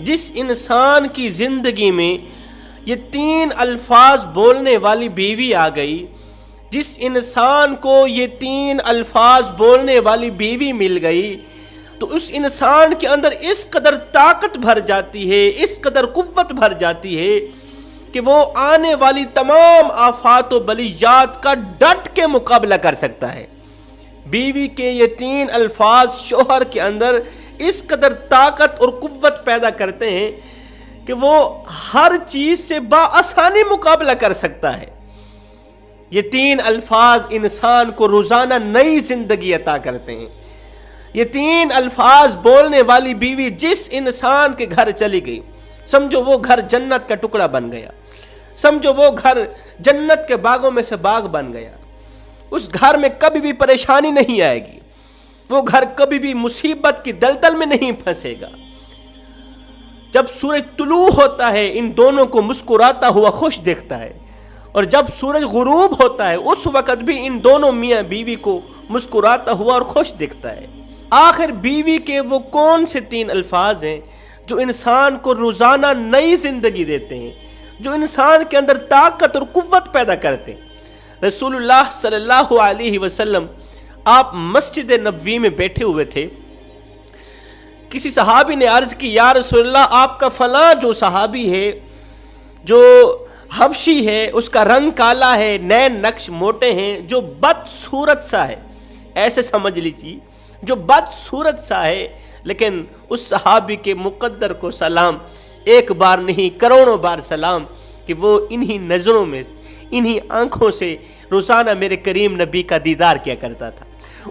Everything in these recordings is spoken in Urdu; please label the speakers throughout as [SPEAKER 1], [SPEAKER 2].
[SPEAKER 1] جس انسان کی زندگی میں یہ 3 الفاظ بولنے والی بیوی آ گئی، جس انسان کو یہ 3 الفاظ بولنے والی بیوی مل گئی، تو اس انسان کے اندر اس قدر طاقت بھر جاتی ہے، اس قدر قوت بھر جاتی ہے کہ وہ آنے والی تمام آفات و بلیات کا ڈٹ کے مقابلہ کر سکتا ہے۔ بیوی کے یہ 3 الفاظ شوہر کے اندر اس قدر طاقت اور قوت پیدا کرتے ہیں کہ وہ ہر چیز سے بآسانی مقابلہ کر سکتا ہے۔ یہ 3 الفاظ انسان کو روزانہ نئی زندگی عطا کرتے ہیں۔ یہ 3 الفاظ بولنے والی بیوی جس انسان کے گھر چلی گئی، سمجھو وہ گھر جنت کا ٹکڑا بن گیا، سمجھو وہ گھر جنت کے باغوں میں سے باغ بن گیا۔ اس گھر میں کبھی بھی پریشانی نہیں آئے گی، وہ گھر کبھی بھی مصیبت کی دلدل میں نہیں پھنسے گا۔ جب سورج طلوع ہوتا ہے ان دونوں کو مسکراتا ہوا خوش دیکھتا ہے، اور جب سورج غروب ہوتا ہے اس وقت بھی ان دونوں میاں بیوی کو مسکراتا ہوا اور خوش دیکھتا ہے۔ آخر بیوی کے وہ کون سے 3 الفاظ ہیں جو انسان کو روزانہ نئی زندگی دیتے ہیں، جو انسان کے اندر طاقت اور قوت پیدا کرتے ہیں؟ رسول اللہ صلی اللہ علیہ وسلم آپ مسجد نبوی میں بیٹھے ہوئے تھے، کسی صحابی نے عرض کی، یا رسول اللہ آپ کا فلاں جو صحابی ہے، جو حبشی ہے، اس کا رنگ کالا ہے، نین نقش موٹے ہیں، جو بدصورت سا ہے، ایسے سمجھ لیجیے جو بدصورت سا ہے، لیکن اس صحابی کے مقدر کو سلام، ایک بار نہیں کروڑوں بار سلام، کہ وہ انہی نظروں میں، انہی آنکھوں سے روزانہ میرے کریم نبی کا دیدار کیا کرتا تھا۔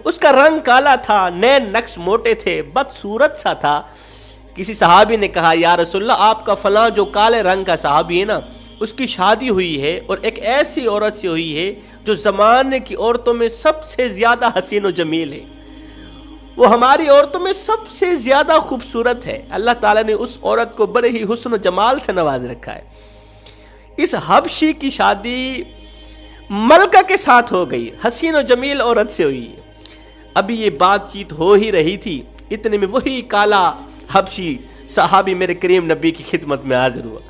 [SPEAKER 1] اس کا رنگ کالا تھا، نین نقش موٹے تھے، بدصورت سا تھا۔ کسی صحابی نے کہا، یا رسول اللہ آپ کا فلاں جو کالے رنگ کا صحابی ہے نا، اس کی شادی ہوئی ہے اور ایک ایسی عورت سے ہوئی ہے جو زمانے کی عورتوں میں سب سے زیادہ حسین و جمیل ہے، وہ ہماری عورتوں میں سب سے زیادہ خوبصورت ہے۔ اللہ تعالیٰ نے اس عورت کو بڑے ہی حسن و جمال سے نواز رکھا ہے۔ اس حبشی کی شادی ملکہ کے ساتھ ہو گئی، حسین و جمیل عورت سے ہوئی ہے۔ ابھی یہ بات چیت ہو ہی رہی تھی، اتنے میں وہی کالا حبشی صحابی میرے کریم نبی کی خدمت میں حاضر ہوا،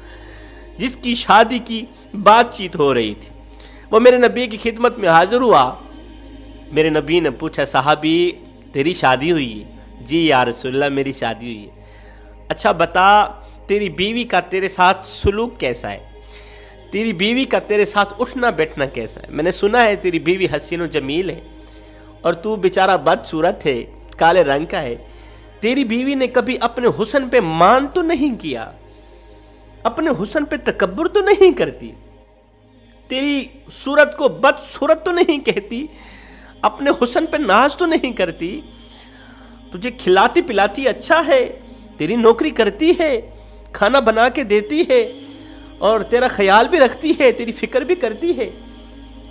[SPEAKER 1] جس کی شادی کی بات چیت ہو رہی تھی۔ وہ میرے نبی کی خدمت میں حاضر ہوا۔ میرے نبی نے پوچھا، صحابی تیری شادی ہوئی ہے؟ جی یا رسول اللہ میری شادی ہوئی ہے۔ اچھا بتا، تیری بیوی کا تیرے ساتھ سلوک کیسا ہے؟ تیری بیوی کا تیرے ساتھ اٹھنا بیٹھنا کیسا ہے؟ میں نے سنا ہے تیری بیوی حسین و جمیل ہے اور تو بیچارہ بدصورت ہے، کالے رنگ کا ہے۔ تیری بیوی نے کبھی اپنے حسن پہ مان تو نہیں کیا، اپنے حسن پہ تکبر تو نہیں کرتی، تیری صورت کو بدصورت تو نہیں کہتی، اپنے حسن پہ ناز تو نہیں کرتی، تجھے کھلاتی پلاتی اچھا ہے، تیری نوکری کرتی ہے، کھانا بنا کے دیتی ہے، اور تیرا خیال بھی رکھتی ہے، تیری فکر بھی کرتی ہے،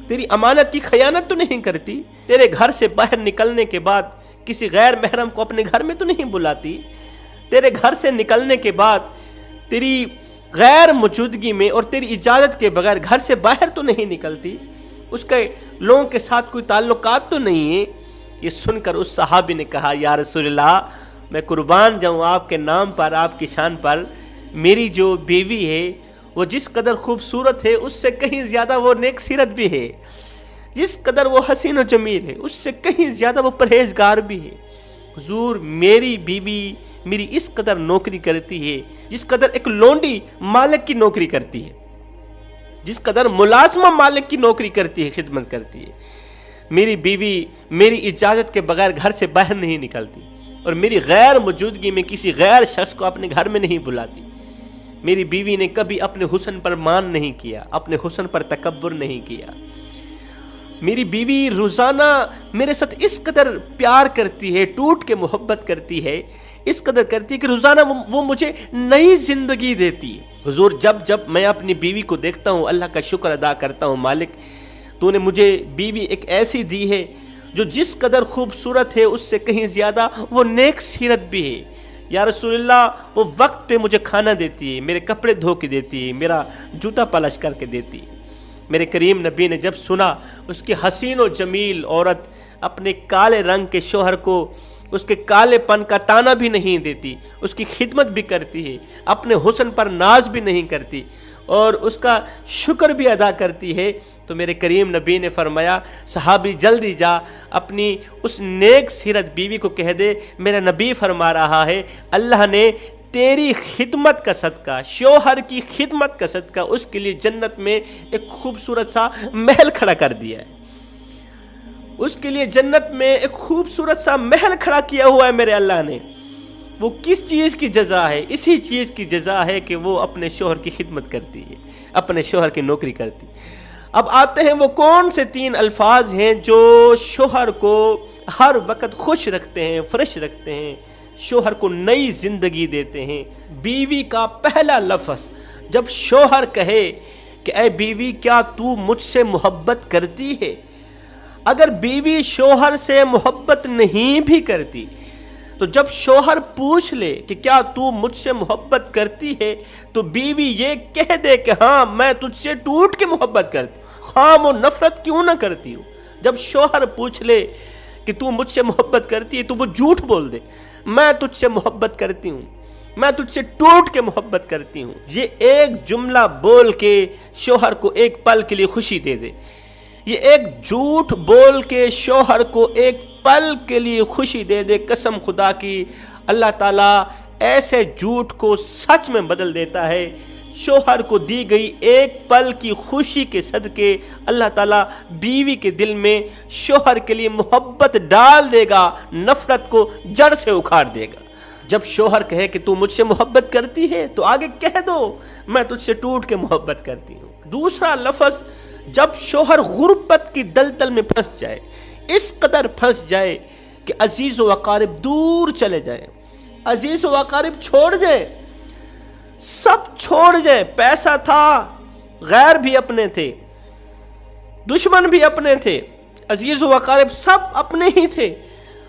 [SPEAKER 1] تیری امانت کی خیانت تو نہیں کرتی، تیرے گھر سے باہر نکلنے کے بعد کسی غیر محرم کو اپنے گھر میں تو نہیں بلاتی، تیرے گھر سے نکلنے کے بعد تیری غیر موجودگی میں اور تیری اجازت کے بغیر گھر سے باہر تو نہیں نکلتی، اس کے لوگوں کے ساتھ کوئی تعلقات تو نہیں ہے۔ یہ سن کر اس صحابی نے کہا، یا رسول اللہ میں قربان جاؤں آپ کے نام پر، آپ کی شان پر، میری جو بیوی ہے وہ جس قدر خوبصورت ہے اس سے کہیں زیادہ وہ نیک سیرت بھی ہے، جس قدر وہ حسین و جمیل ہے اس سے کہیں زیادہ وہ پرہیزگار بھی ہے۔ حضور میری بیوی میری اس قدر نوکری کرتی ہے جس قدر ایک لونڈی مالک کی نوکری کرتی ہے، جس قدر ملازمہ مالک کی نوکری کرتی ہے، خدمت کرتی ہے۔ میری بیوی میری اجازت کے بغیر گھر سے باہر نہیں نکلتی، اور میری غیر موجودگی میں کسی غیر شخص کو اپنے گھر میں نہیں بلاتی۔ میری بیوی نے کبھی اپنے حسن پر مان نہیں کیا، اپنے حسن پر تکبر نہیں کیا۔ میری بیوی روزانہ میرے ساتھ اس قدر پیار کرتی ہے، ٹوٹ کے محبت کرتی ہے، اس قدر کرتی ہے کہ روزانہ وہ مجھے نئی زندگی دیتی ہے۔ حضور جب میں اپنی بیوی کو دیکھتا ہوں اللہ کا شکر ادا کرتا ہوں، مالک تو نے مجھے بیوی ایک ایسی دی ہے جو جس قدر خوبصورت ہے اس سے کہیں زیادہ وہ نیک سیرت بھی ہے۔ یا رسول اللہ وہ وقت پہ مجھے کھانا دیتی ہے، میرے کپڑے دھو کے دیتی ہے، میرا جوتا پالش کر کے دیتی ہے۔ میرے کریم نبی نے جب سنا اس کی حسین و جمیل عورت اپنے کالے رنگ کے شوہر کو اس کے کالے پن کا تانا بھی نہیں دیتی، اس کی خدمت بھی کرتی ہے، اپنے حسن پر ناز بھی نہیں کرتی اور اس کا شکر بھی ادا کرتی ہے، تو میرے کریم نبی نے فرمایا صحابی جلدی جا اپنی اس نیک سیرت بیوی کو کہہ دے، میرا نبی فرما رہا ہے اللہ نے تیری خدمت کا صدقہ، شوہر کی خدمت کا صدقہ اس کے لیے جنت میں ایک خوبصورت سا محل کھڑا کر دیا ہے، اس کے لیے جنت میں ایک خوبصورت سا محل کھڑا کیا ہوا ہے میرے اللہ نے۔ وہ کس چیز کی جزا ہے؟ اسی چیز کی جزا ہے کہ وہ اپنے شوہر کی خدمت کرتی ہے، اپنے شوہر کی نوکری کرتی ہے۔ اب آتے ہیں وہ کون سے 3 الفاظ ہیں جو شوہر کو ہر وقت خوش رکھتے ہیں، فریش رکھتے ہیں، شوہر کو نئی زندگی دیتے ہیں۔ بیوی کا پہلا لفظ جب شوہر کہے کہ اے بیوی کیا تو مجھ سے محبت کرتی ہے، اگر بیوی شوہر سے محبت نہیں بھی کرتی تو جب شوہر پوچھ لے کہ کیا تو مجھ سے محبت کرتی ہے تو بیوی یہ کہہ دے کہ ہاں میں تجھ سے ٹوٹ کے محبت کرتی ہوں، خواہ وہ نفرت کیوں نہ کرتی ہوں۔ جب شوہر پوچھ لے کہ تو مجھ سے محبت کرتی ہے تو وہ جھوٹ بول دے، میں تجھ سے محبت کرتی ہوں، میں تجھ سے ٹوٹ کے محبت کرتی ہوں۔ یہ ایک جملہ بول کے شوہر کو ایک پل کے لیے خوشی دے دے، یہ ایک جھوٹ بول کے شوہر کو ایک پل کے لیے خوشی دے دے، قسم خدا کی اللہ تعالیٰ ایسے جھوٹ کو سچ میں بدل دیتا ہے۔ شوہر کو دی گئی ایک پل کی خوشی کے صدقے اللہ تعالیٰ بیوی کے دل میں شوہر کے لیے محبت ڈال دے گا، نفرت کو جڑ سے اکھاڑ دے گا۔ جب شوہر کہے کہ تو مجھ سے محبت کرتی ہے تو آگے کہہ دو میں تجھ سے ٹوٹ کے محبت کرتی ہوں۔ دوسرا لفظ جب شوہر غربت کی دلدل میں پھنس جائے، اس قدر پھنس جائے کہ عزیز و اقارب دور چلے جائیں، عزیز و اقارب چھوڑ جائیں، سب چھوڑ جائیں، پیسہ تھا غیر بھی اپنے تھے، دشمن بھی اپنے تھے، عزیز و اقارب سب اپنے ہی تھے،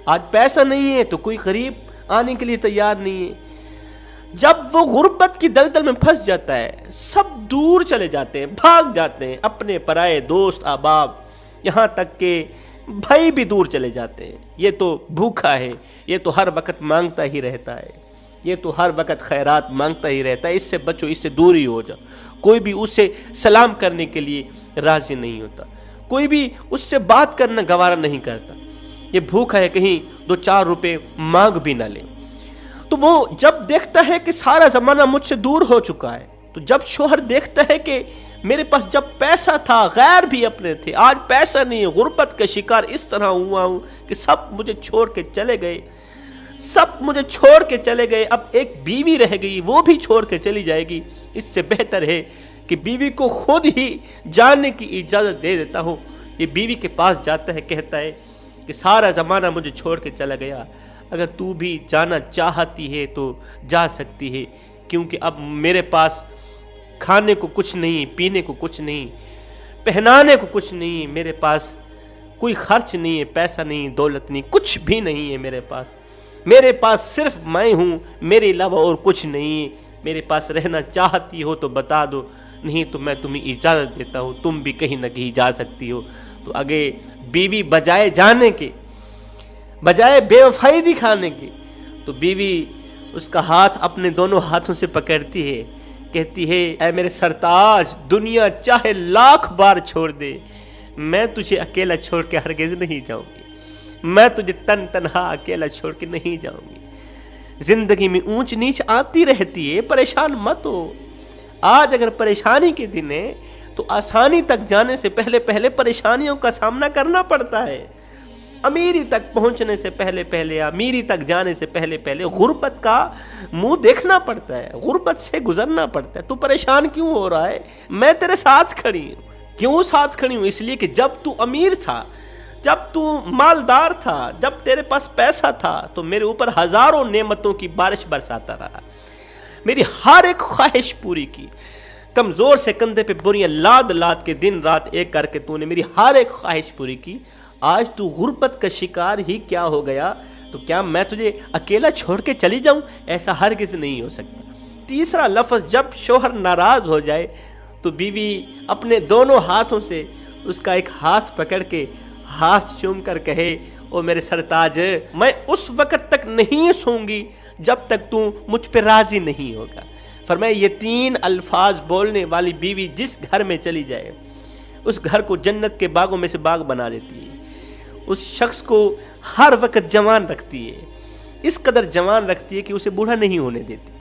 [SPEAKER 1] آج پیسہ نہیں ہے تو کوئی قریب آنے کے لیے تیار نہیں ہے۔ جب وہ غربت کی دلدل میں پھنس جاتا ہے سب دور چلے جاتے ہیں، بھاگ جاتے ہیں، اپنے پرائے دوست احباب، یہاں تک کہ بھائی بھی دور چلے جاتے ہیں۔ یہ تو بھوکا ہے، یہ تو ہر وقت مانگتا ہی رہتا ہے، یہ تو ہر وقت خیرات مانگتا ہی رہتا ہے، اس سے بچو، اس سے دور ہی ہو جاؤ۔ کوئی بھی اسے سلام کرنے کے لیے راضی نہیں ہوتا، کوئی بھی اس سے بات کرنا گوارا نہیں کرتا، یہ بھوکا ہے، کہیں 2-4 روپے مانگ بھی نہ لے۔ تو وہ جب دیکھتا ہے کہ سارا زمانہ مجھ سے دور ہو چکا ہے، تو جب شوہر دیکھتا ہے کہ میرے پاس جب پیسہ تھا غیر بھی اپنے تھے، آج پیسہ نہیں، غربت کا شکار اس طرح ہوا ہوں کہ سب مجھے چھوڑ کے چلے گئے، سب مجھے چھوڑ کے چلے گئے، اب ایک بیوی رہ گئی، وہ بھی چھوڑ کے چلی جائے گی، اس سے بہتر ہے کہ بیوی کو خود ہی جانے کی اجازت دے دیتا ہوں۔ یہ بیوی کے پاس جاتا ہے، کہتا ہے کہ سارا زمانہ مجھے چھوڑ کے چلا گیا، اگر تو بھی جانا چاہتی ہے تو جا سکتی ہے، کیونکہ اب میرے پاس کھانے کو کچھ نہیں، پینے کو کچھ نہیں، پہنانے کو کچھ نہیں، میرے پاس کوئی خرچ نہیں ہے، پیسہ نہیں، دولت نہیں، کچھ بھی نہیں ہے میرے پاس صرف میں ہوں، میرے علاوہ اور کچھ نہیں ہے، میرے پاس رہنا چاہتی ہو تو بتا دو، نہیں تو میں تمہیں اجازت دیتا ہوں، تم بھی کہیں نہ کہیں جا سکتی ہو۔ تو آگے بیوی بجائے جانے کے، بجائے بے وفائی دکھانے کے، تو بیوی اس کا ہاتھ اپنے دونوں ہاتھوں سے پکڑتی ہے، کہتی ہے اے میرے سرتاج، دنیا چاہے 1,00,000 بار چھوڑ دے، میں تجھے اکیلا چھوڑ کے ہرگز نہیں جاؤں گی، میں تجھے تنہا اکیلا چھوڑ کے نہیں جاؤں گی۔ زندگی میں اونچ نیچ آتی رہتی ہے، پریشان مت ہو۔ آج اگر پریشانی کے دن ہے تو آسانی تک جانے سے پہلے پریشانیوں کا سامنا کرنا پڑتا ہے۔ امیری تک پہنچنے سے پہلے، امیری تک جانے سے پہلے غربت کا منہ دیکھنا پڑتا ہے، غربت سے گزرنا پڑتا ہے۔ تو پریشان کیوں ہو رہا ہے؟ میں تیرے ساتھ کھڑی ہوں۔ کیوں ساتھ کھڑی ہوں؟ اس لیے کہ جب تو امیر تھا، جب تو مالدار تھا، جب تیرے پاس پیسہ تھا تو میرے اوپر ہزاروں نعمتوں کی بارش برساتا رہا، میری ہر ایک خواہش پوری کی، کمزور سے کندھے پہ بوریاں لاد کے دن رات ایک کر کے تو نے میری ہر ایک خواہش پوری کی۔ آج تو غربت کا شکار ہی کیا ہو گیا، تو کیا میں تجھے اکیلا چھوڑ کے چلی جاؤں؟ ایسا ہرگز نہیں ہو سکتا۔ تیسرا لفظ جب شوہر ناراض ہو جائے تو بیوی اپنے دونوں ہاتھوں سے اس کا ایک ہاتھ پکڑ کے ہاتھ چوم کر کہے او میرے سرتاج، میں اس وقت تک نہیں سوں گی جب تک تو مجھ پہ راضی نہیں ہوگا۔ فرمایا یہ 3 الفاظ بولنے والی بیوی جس گھر میں چلی جائے اس گھر کو جنت کے باغوں میں سے باغ بنا دیتی ہے، اس شخص کو ہر وقت جوان رکھتی ہے، اس قدر جوان رکھتی ہے کہ اسے بوڑھا نہیں ہونے دیتی۔